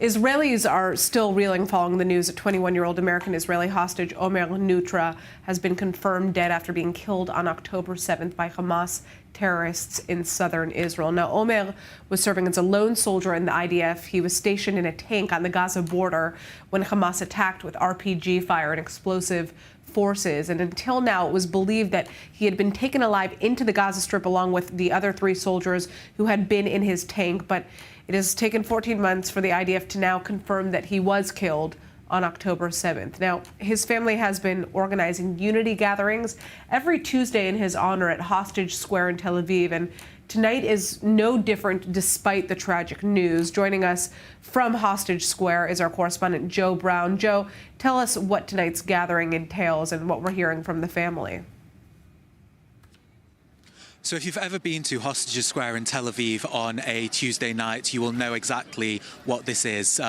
Israelis are still reeling following the news that 21-year-old American-Israeli hostage Omer Neutra has been confirmed dead after being killed on October 7th by Hamas terrorists in southern Israel. Now, Omer was serving as a lone soldier in the IDF. He was stationed in a tank on the Gaza border when Hamas attacked with RPG fire and explosive forces. And until now, it was believed that he had been taken alive into the Gaza Strip along with the other 3 soldiers who had been in his tank. But it has taken 14 months for the IDF to now confirm that he was killed on October 7th. Now, his family has been organizing unity gatherings every Tuesday in his honor at Hostage Square in Tel Aviv. And tonight is no different despite the tragic news. Joining us from Hostage Square is our correspondent, Joe Brown. Joe, tell us what tonight's gathering entails and what we're hearing from the family. So if you've ever been to Hostage Square in Tel Aviv on a Tuesday night, you will know exactly what this is.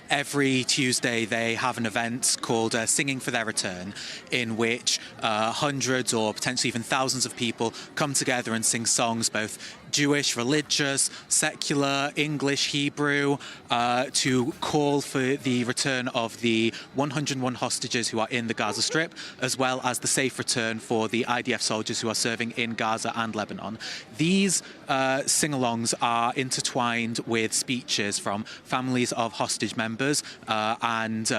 Every Tuesday they have an event called Singing for Their Return, in which hundreds or potentially even thousands of people come together and sing songs, both Jewish, religious, secular, English, Hebrew, to call for the return of the 101 hostages who are in the Gaza Strip, as well as the safe return for the IDF soldiers who are serving in Gaza and Lebanon. These sing-alongs are intertwined with speeches from families of hostage members and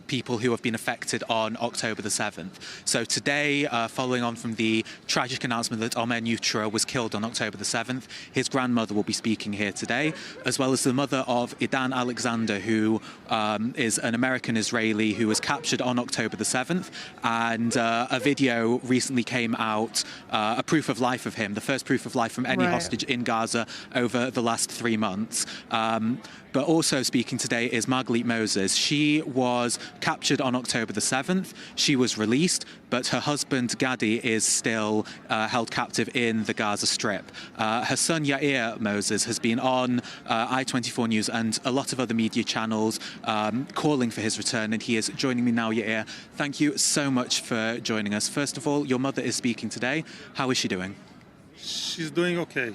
people who have been affected on October the 7th. So today, following on from the tragic announcement that Omer Neutra was killed on October the 7th, his grandmother will be speaking here today, as well as the mother of Idan Alexander, who is an American-Israeli who was captured on October the 7th. And a video recently came out, a proof of life of him, the first proof of life from any hostage in Gaza over the last 3 months. But also speaking today is Margalit Moses. She was captured on October the 7th. She was released, but her husband Gadi is still held captive in the Gaza Strip. Her son Yair Moses has been on I-24 News and a lot of other media channels calling for his return, and he is joining me now. Yair, thank you so much for joining us. First of all, your mother is speaking today. How is she doing? She's doing okay.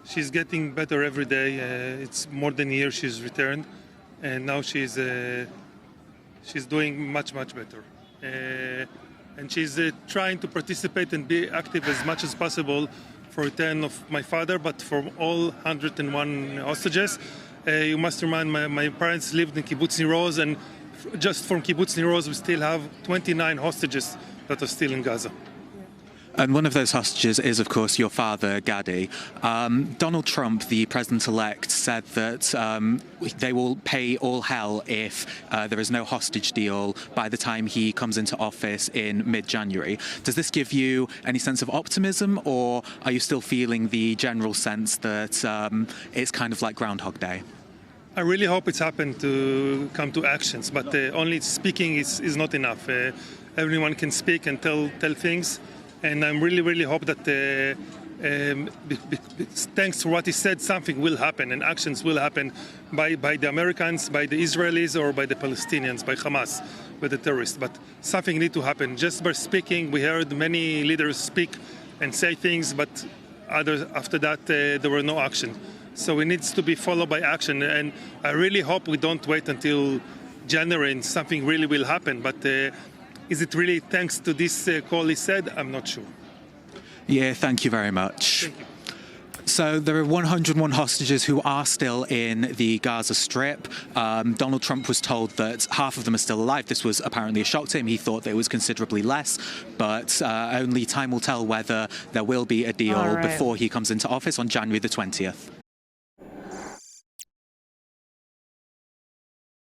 She's getting better every day. It's more than a year she's returned, and now she's doing much better. And she's trying to participate and be active as much as possible for return of my father, but for all 101 hostages. You must remind my parents lived in Kibbutz Nir Oz, and just from Kibbutz Nir Oz we still have 29 hostages that are still in Gaza. And one of those hostages is, of course, your father, Gadi. Donald Trump, the president-elect, said that they will pay all hell if there is no hostage deal by the time he comes into office in mid-January. Does this give you any sense of optimism, or are you still feeling the general sense that it's kind of like Groundhog Day? I really hope it's happened to come to actions, but only speaking is not enough. Everyone can speak and tell things. And I really hope that thanks to what he said, something will happen and actions will happen by the Americans, by the Israelis, or by the Palestinians, by Hamas, by the terrorists. But something needs to happen. Just by speaking, we heard many leaders speak and say things, but after that there were no action. So it needs to be followed by action. And I really hope we don't wait until January and something really will happen. But is it really thanks to this call he said? I'm not sure. Yeah, thank you very much. Thank you. So there are 101 hostages who are still in the Gaza Strip. Donald Trump was told that half of them are still alive. This was apparently a shock to him. He thought that it was considerably less, but only time will tell whether there will be a deal before he comes into office on January the 20th.